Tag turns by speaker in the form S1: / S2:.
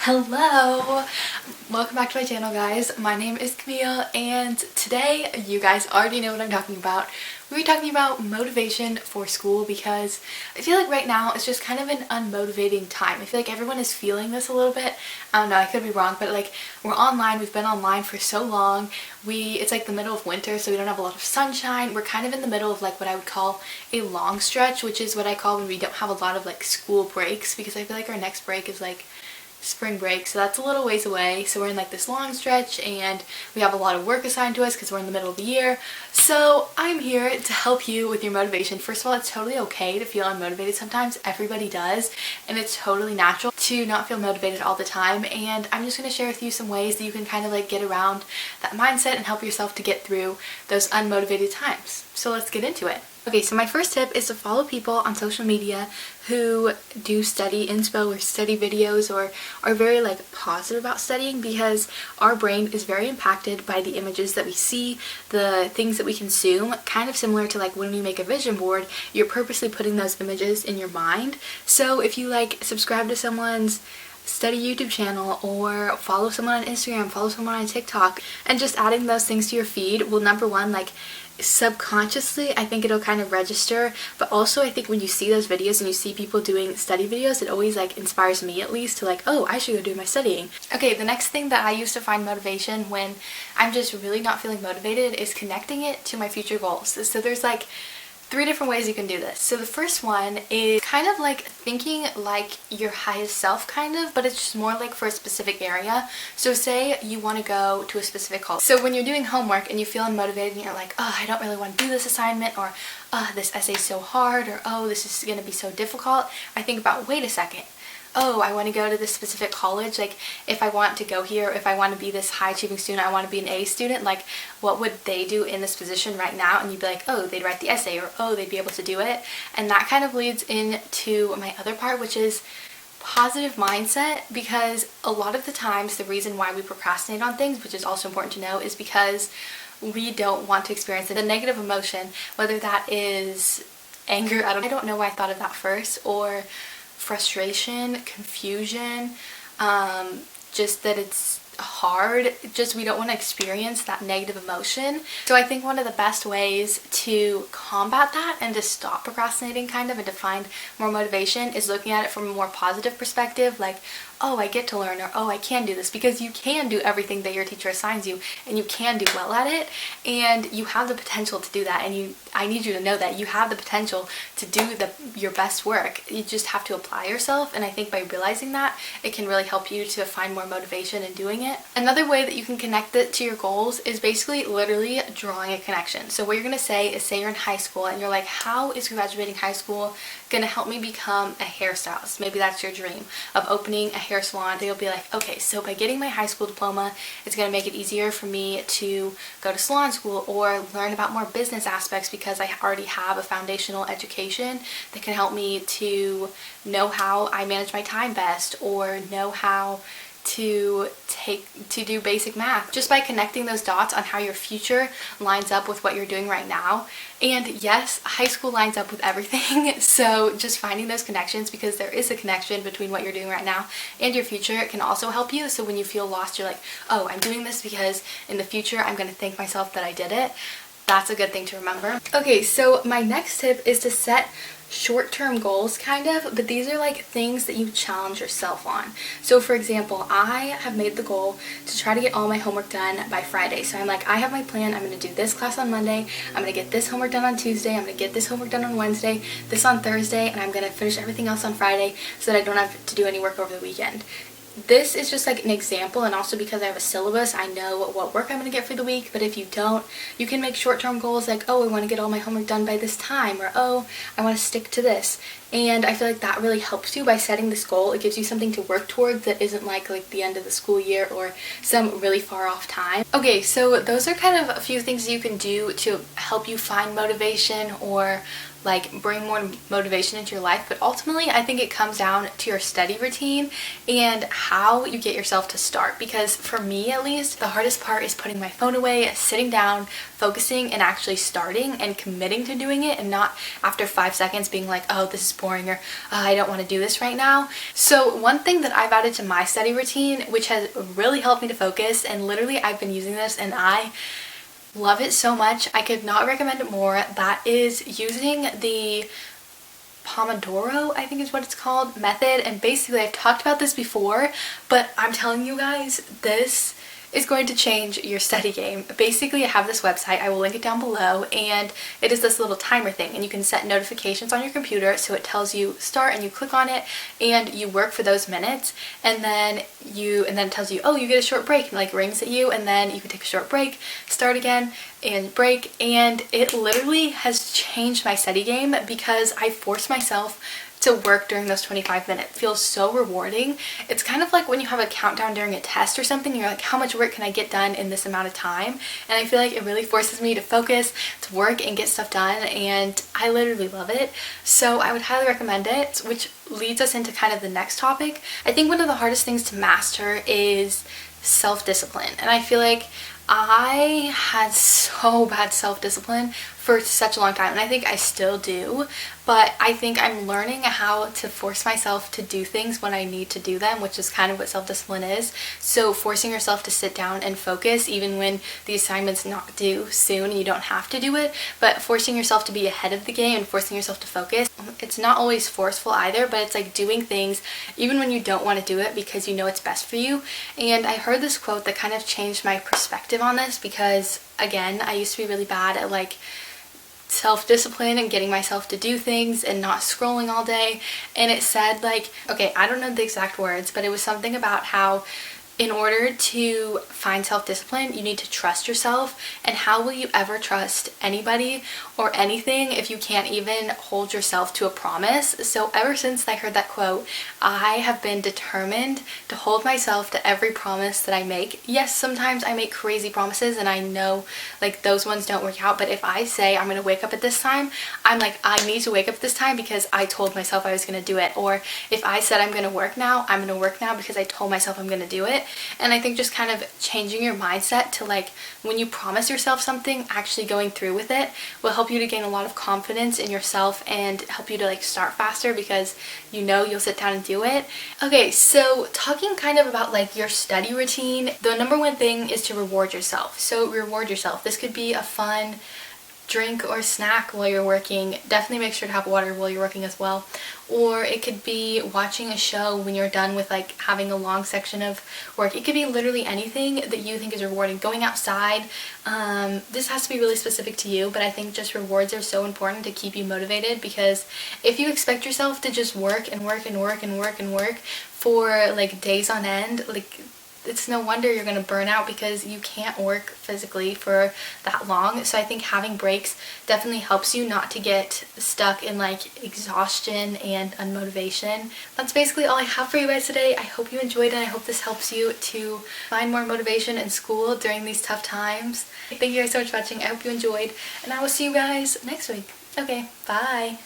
S1: Hello! Welcome back to my channel, guys. My name is Camille, and today, you guys already know what I'm talking about. We're talking about motivation for school because I feel like right now it's just kind of an unmotivating time. I feel like everyone is feeling this a little bit. I don't know, I could be wrong, but like we're online, we've been online for so long. It's like the middle of winter, so we don't have a lot of sunshine. We're kind of in the middle of like what I would call a long stretch, which is what I call when we don't have a lot of like school breaks, because I feel like our next break is like spring break, so that's a little ways away. So we're in like this long stretch and we have a lot of work assigned to us because we're in the middle of the year. So I'm here to help you with your motivation. First of all, it's totally okay to feel unmotivated sometimes. Everybody does, and it's totally natural to not feel motivated all the time. And I'm just going to share with you some ways that you can kind of like get around that mindset and help yourself to get through those unmotivated times. So let's get into it. Okay, so my first tip is to follow people on social media who do study inspo or study videos or are very like positive about studying, because our brain is very impacted by the images that we see, the things that we consume, kind of similar to like when you make a vision board, you're purposely putting those images in your mind. So if you like subscribe to someone's study YouTube channel or follow someone on Instagram, follow someone on TikTok, and just adding those things to your feed will, number one, like subconsciously I think it'll kind of register, but also I think when you see those videos and you see people doing study videos, it always like inspires me at least to like, oh, I should go do my studying. Okay, the next thing that I use to find motivation when I'm just really not feeling motivated is connecting it to my future goals. So there's like 3 different ways you can do this. So the first one is kind of like thinking like your highest self kind of, but it's just more like for a specific area. So say you want to go to a specific college. So when you're doing homework and you feel unmotivated and you're like, oh, I don't really want to do this assignment, or oh, this essay's so hard, or oh, this is going to be so difficult, I think about, wait a second. Oh, I want to go to this specific college, like if I want to go here, if I want to be this high achieving student, I want to be an A student, like what would they do in this position right now? And you'd be like, oh, they'd write the essay, or oh, they'd be able to do it. And that kind of leads into my other part, which is positive mindset, because a lot of the times the reason why we procrastinate on things, which is also important to know, is because we don't want to experience the negative emotion, whether that is anger, I don't know why I thought of that first, or frustration, confusion, just that it's hard, just we don't want to experience that negative emotion. So I think one of the best ways to combat that and to stop procrastinating kind of and to find more motivation is looking at it from a more positive perspective, like, oh, I get to learn, or oh, I can do this, because you can do everything that your teacher assigns you and you can do well at it, and you have the potential to do that, and I need you to know that you have the potential to do your best work. You just have to apply yourself, and I think by realizing that, it can really help you to find more motivation in doing it. Another way that you can connect it to your goals is basically literally drawing a connection. So what you're going to say is, say you're in high school and you're like, how is graduating high school going to help me become a hairstylist? Maybe that's your dream of opening a hair salon. They'll be like, okay, so by getting my high school diploma, it's going to make it easier for me to go to salon school or learn about more business aspects, because I already have a foundational education that can help me to know how I manage my time best, or know how to do basic math, just by connecting those dots on how your future lines up with what you're doing right now. And yes, high school lines up with everything, so just finding those connections, because there is a connection between what you're doing right now and your future, can also help you. So when you feel lost, you're like, oh, I'm doing this because in the future I'm going to thank myself that I did it. That's a good thing to remember. Okay, so my next tip is to set short-term goals kind of, but these are like things that you challenge yourself on. So for example, I have made the goal to try to get all my homework done by Friday. So I'm like, I have my plan, I'm going to do this class on Monday, I'm going to get this homework done on Tuesday, I'm going to get this homework done on Wednesday, this on Thursday, and I'm going to finish everything else on Friday so that I don't have to do any work over the weekend. This is just like an example, and also because I have a syllabus, I know what work I'm going to get for the week. But if you don't, you can make short-term goals like, oh, I want to get all my homework done by this time, or oh, I want to stick to this. And I feel like that really helps you by setting this goal. It gives you something to work towards that isn't like the end of the school year or some really far off time. Okay, so those are kind of a few things you can do to help you find motivation or like bring more motivation into your life. But ultimately, I think it comes down to your study routine and how you get yourself to start. Because for me, at least, the hardest part is putting my phone away, sitting down, focusing, and actually starting and committing to doing it, and not after 5 seconds being like, oh, this is boring, or I don't want to do this right now. So one thing that I've added to my study routine, which has really helped me to focus, and literally I've been using this and I love it so much, I could not recommend it more, that is using the Pomodoro, I think is what it's called, method. And basically I've talked about this before, but I'm telling you guys, this is going to change your study game. Basically, I have this website, I will link it down below, and it is this little timer thing, and you can set notifications on your computer so it tells you start, and you click on it and you work for those minutes, and then it tells you, oh, you get a short break, and like rings at you, and then you can take a short break, start again and break. And it literally has changed my study game because I force myself to work during those 25 minutes. It feels so rewarding. It's kind of like when you have a countdown during a test or something, you're like, how much work can I get done in this amount of time? And I feel like it really forces me to focus, to work and get stuff done, and I literally love it. So I would highly recommend it, which leads us into kind of the next topic. I think one of the hardest things to master is self-discipline, and I feel like I had so bad self-discipline for such a long time, and I think I still do, but I think I'm learning how to force myself to do things when I need to do them, which is kind of what self-discipline is. So forcing yourself to sit down and focus even when the assignment's not due soon and you don't have to do it, but forcing yourself to be ahead of the game and forcing yourself to focus. It's not always forceful either, but it's like doing things even when you don't want to do it because you know it's best for you. And I heard this quote that kind of changed my perspective on this because, again, I used to be really bad at like self-discipline and getting myself to do things and not scrolling all day. And it said, like, okay, I don't know the exact words, but it was something about how in order to find self-discipline, you need to trust yourself. And how will you ever trust anybody or anything if you can't even hold yourself to a promise? So ever since I heard that quote, I have been determined to hold myself to every promise that I make. Yes, sometimes I make crazy promises and I know like those ones don't work out, but if I say I'm gonna wake up at this time, I'm like, I need to wake up at this time because I told myself I was gonna do it. Or if I said I'm gonna work now, I'm gonna work now because I told myself I'm gonna do it. And I think just kind of changing your mindset to like when you promise yourself something, actually going through with it will help you to gain a lot of confidence in yourself and help you to like start faster because you know you'll sit down and do it. Okay, so talking kind of about like your study routine, the number one thing is to reward yourself. So reward yourself. This could be a fun drink or snack while you're working. Definitely make sure to have water while you're working as well. Or it could be watching a show when you're done with like having a long section of work. It could be literally anything that you think is rewarding. Going outside. This has to be really specific to you, but I think just rewards are so important to keep you motivated, because if you expect yourself to just work and work and work and work and work for like days on end, like it's no wonder you're going to burn out because you can't work physically for that long. So I think having breaks definitely helps you not to get stuck in like exhaustion and unmotivation. That's basically all I have for you guys today. I hope you enjoyed it. I hope this helps you to find more motivation in school during these tough times. Thank you guys so much for watching. I hope you enjoyed, and I will see you guys next week. Okay, bye.